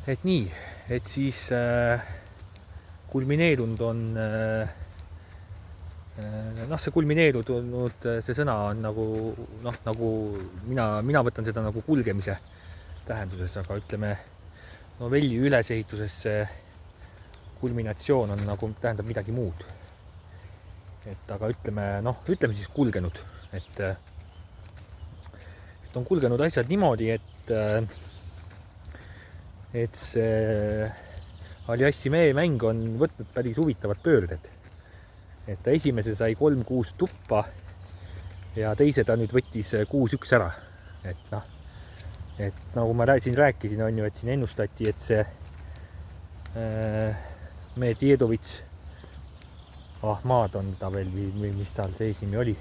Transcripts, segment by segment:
Et nii, et siis kulmineerunud on see kulmineerunud see sõna on nagu nagu mina võtan seda nagu kulgemise tähenduses, aga ütleme novelli ülesehituses see kulminatsioon on nagu tähendab midagi muud. Et aga ütleme siis kulgenud, et on kulgenud asjad niimoodi, et see Alliassi mäng on võtnud päris huvitavad pöörded. Et ta esimese sai 3-6 tuppa ja teise ta nüüd võttis 6-1 ära. Et nagu ma siin rääkisin, on ju, et siin ennustati, et see Medvedovits, Ahmad on ta veel, mis tal see esimi oli.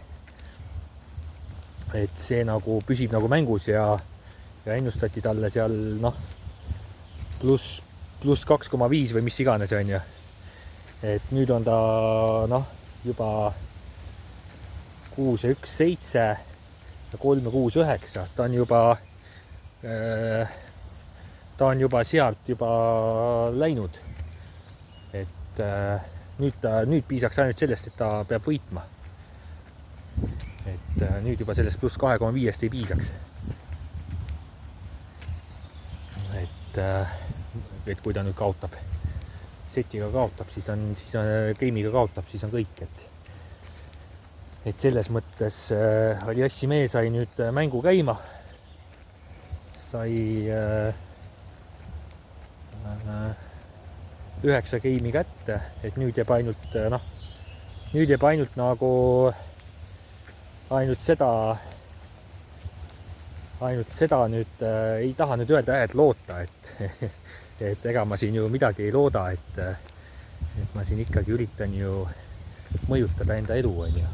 Et see nagu püsib nagu mängus ja ennustati talle seal pluss 2,5 või mis iganes on ju. Et nüüd on ta juba 6-1-7 ja 3-6-9. Ta on juba sealt juba läinud. Et nüüd piisaks ainult sellest, et ta peab võitma. Et nüüd juba sellest pluss 2,5 ei piisaks. Et kui ta nüüd kaotab, setiga kaotab, siis on game'iga kaotab, siis on kõik. Et selles mõttes Alliassi mee sai nüüd mängu käima. Sai 9 game'i kätte, et nüüd jääb ainult nagu ainult seda nüüd ei taha nüüd öelda, et loota, et ega ma siin ju midagi ei looda, et ma siin ikkagi üritan ju mõjutada enda edu, on ju.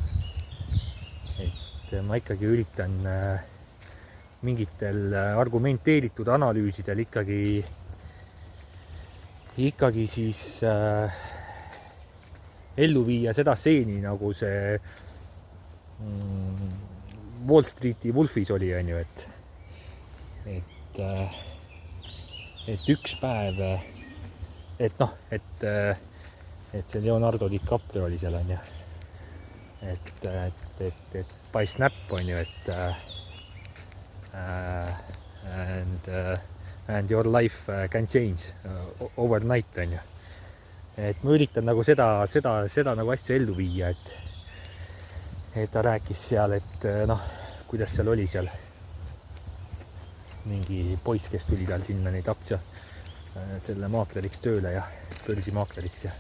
Et ma ikkagi üritan mingitel argumenteeritud analüüsidel ikkagi siis ellu viia seda stseeni, nagu see Wall Streeti Wolfis oli, on ju, et üks päev, et see Leonardo DiCaprio oli seal, on ju, et by snap, on ju, and your life can change overnight, on ju. Et ma üritan nagu seda nagu asja ellu viia, et ta rääkis seal, et kuidas seal oli seal mingi poiss, kes tuli tal sinna neid aktsia selle maakleriks tööle ja börsimaakleriks ja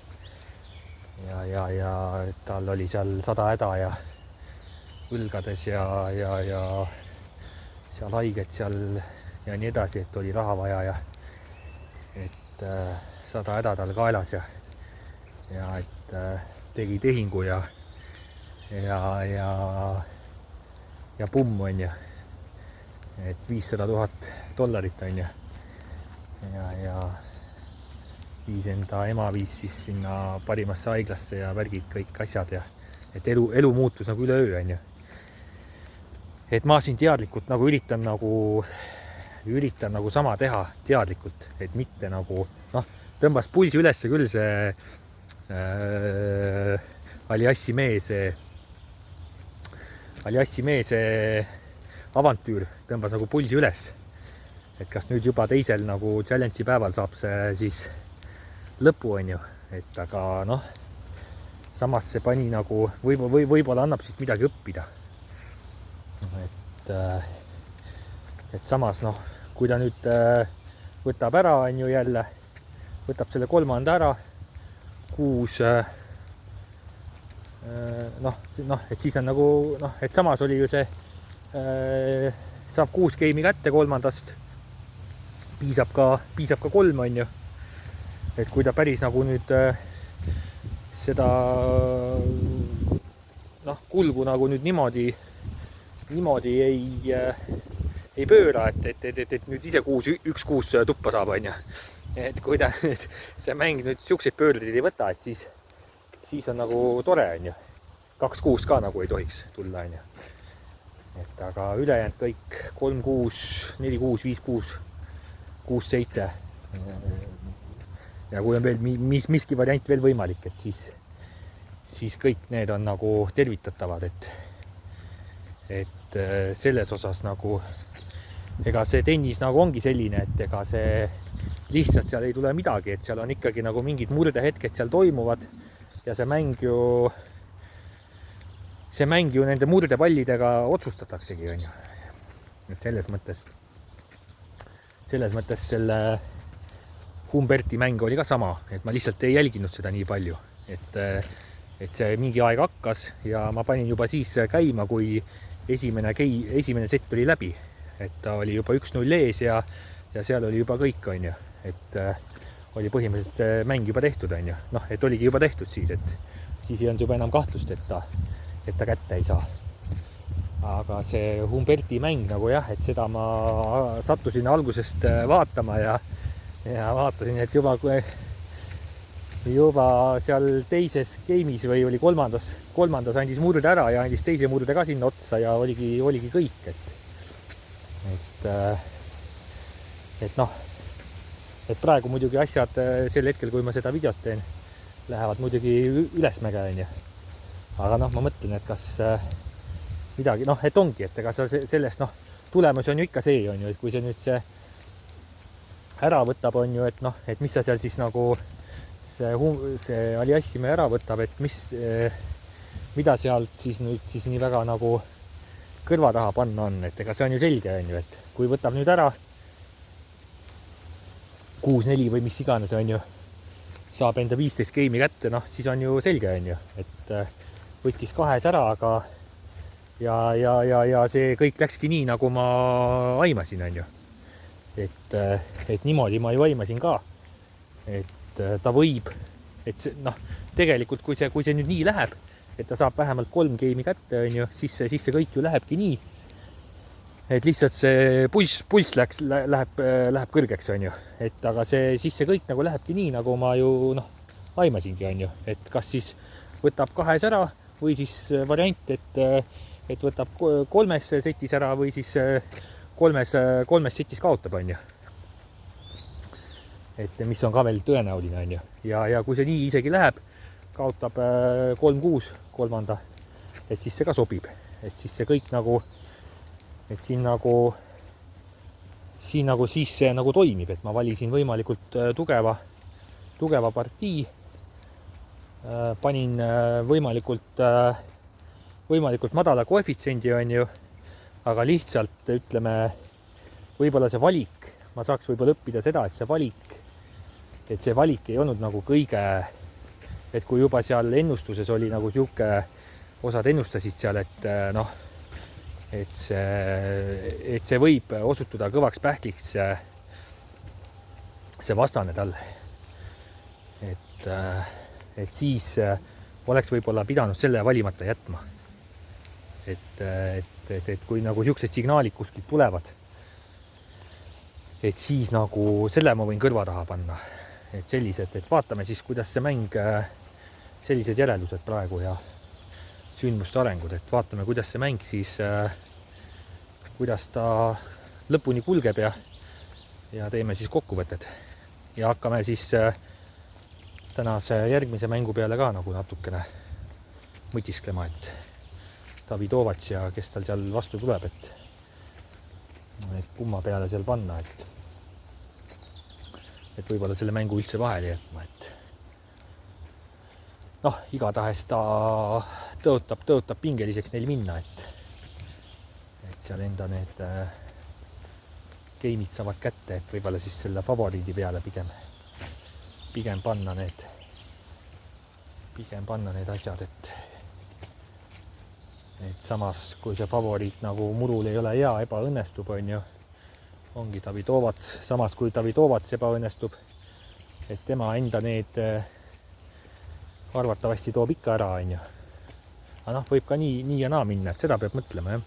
tal oli seal 100 häda ja õlgades ja seal haiget seal ja nii edasi, et oli raha vaja ja et 100 häda tal kaelas ja et tegi tehingu ja pumm, on ju, et $500,000 on ju ja viis enda ema siis sinna parimasse haiglasse ja värgid kõik asjad ja et elu muutus nagu üleöö, on ju. Et ma siin teadlikult nagu üritan nagu sama teha teadlikult, et mitte nagu tõmbas pulsi üles küll see Alliassi mee see avantüür tõmbas nagu pulsi üles, et kas nüüd juba teisel nagu challenge'i päeval saab see siis lõpu, on ju, et aga samas see pani nagu võib-olla annab siit midagi õppida, et samas kui ta nüüd võtab ära, on ju, jälle võtab selle 3. ära 6 et siis on nagu et samas oli ju see saab 6 game'i kätte 3. piisab ka 3, on ju, et kui ta päris nagu nüüd seda kulgu nagu nüüd niimoodi ei pööra, et nüüd ise 1-6 tuppa saab, on ju, et kui ta nüüd see mäng nüüd siukseid pöördeid ei võta, et siis on nagu tore, on ju, 2-6 ka nagu ei tohiks tulla, on ju. Et aga ülejäänud kõik 3-6, 4-6, 5-6, 6-7, ja kui on veel miski variant veel võimalik, et siis kõik need on nagu tervitatavad, et selles osas nagu ega see tennis nagu ongi selline, et ega see lihtsalt seal ei tule midagi, et seal on ikkagi nagu mingid murdehetked seal toimuvad ja see mäng ju nende murdepallidega otsustataksegi, on ju. Et selles mõttes selle Humberti mäng oli ka sama, et ma lihtsalt ei jälginud seda nii palju, et see mingi aeg hakkas ja ma panin juba siis käima, kui esimene sett oli läbi, et ta oli juba 1-0 ees ja seal oli juba kõik, on ju, et oli põhimõtteliselt see mäng juba tehtud, on ju, noh, et oligi juba tehtud siis, et siis ei olnud juba enam kahtlust, et ta kätte ei saa. Aga see Humberti mäng nagu jah, et seda ma sattusin algusest vaatama ja vaatasin, et juba seal teises game'is või oli kolmandas andis murde ära ja andis teise murde ka sinna otsa ja oligi kõik, et noh, et praegu muidugi asjad sel hetkel, kui ma seda videot teen, lähevad muidugi ülesmäge, on ju. Aga noh, ma mõtlen, et kas midagi, noh, et ongi, et ega sellest, noh, tulemus on ju ikka see, on ju, et kui see nüüd see ära võtab, on ju, et noh, et mis sa seal siis nagu see Aliassime ära võtab, et mida sealt siis nüüd siis nii väga nagu kõrva taha panna on, et ega see on ju selge, on ju, et kui võtab nüüd ära 6-4 või mis iganes, on ju, saab enda 15 game'i kätte, noh, siis on ju selge, on ju, et võttis 2 ära, aga ja see kõik läkski nii, nagu ma aimasin, on ju. Et niimoodi ma ju aimasin ka, et ta võib, et see, noh, tegelikult kui see nüüd nii läheb, et ta saab vähemalt 3 game'i kätte, on ju, siis see kõik ju lähebki nii, et lihtsalt see pulss läheb kõrgeks, on ju, et aga siis see kõik nagu lähebki nii, nagu ma ju, noh, aimasingi, on ju, et kas siis võtab 2 ära või siis variant, et võtab 3 setis ära või siis 3 setis kaotab, on ju. Et mis on ka veel tõenäoline, on ju. Ja kui see nii isegi läheb, kaotab 3-6 kolmanda, et siis see ka sobib. Et siis see kõik nagu, et siin see nagu toimib, et ma valisin võimalikult tugeva partii, panin võimalikult madala koefitsiendi, on ju, aga lihtsalt ütleme, võib-olla see valik, ma saaks võib-olla õppida seda, et see valik ei olnud nagu kõige, et kui juba seal ennustuses oli nagu sihuke, osad ennustasid seal, et noh, et see võib osutuda kõvaks pähkliks see vastane tal. Et siis oleks võib-olla pidanud selle valimata jätma. Et kui nagu siuksed signaalid kuskilt tulevad, et siis nagu selle ma võin kõrva taha panna. Et sellised, et vaatame siis, kuidas see mäng, sellised järeldused praegu ja sündmuste arengud, et vaatame, kuidas see mäng siis, kuidas ta lõpuni kulgeb ja teeme siis kokkuvõtted. Ja hakkame siis tänase järgmise mängu peale ka nagu natukene mõtisklema, et Davidovats ja kes tal seal vastu tuleb, et kumma peale seal panna, et võib-olla selle mängu üldse vahele jätma, et noh, igatahes ta tõotab pingeliseks neil minna, et seal enda need game'id saavad kätte, et võib-olla siis selle favoriidi peale pigem panna need asjad, et samas, kui see favoriit nagu murul ei ole hea, ebaõnnestub, on ju, ongi Davidovats, samas kui Davidovats ebaõnnestub, et tema enda need arvatavasti toob ikka ära, on ju. Aga noh, võib ka nii ja naa minna, et seda peab mõtlema, jah.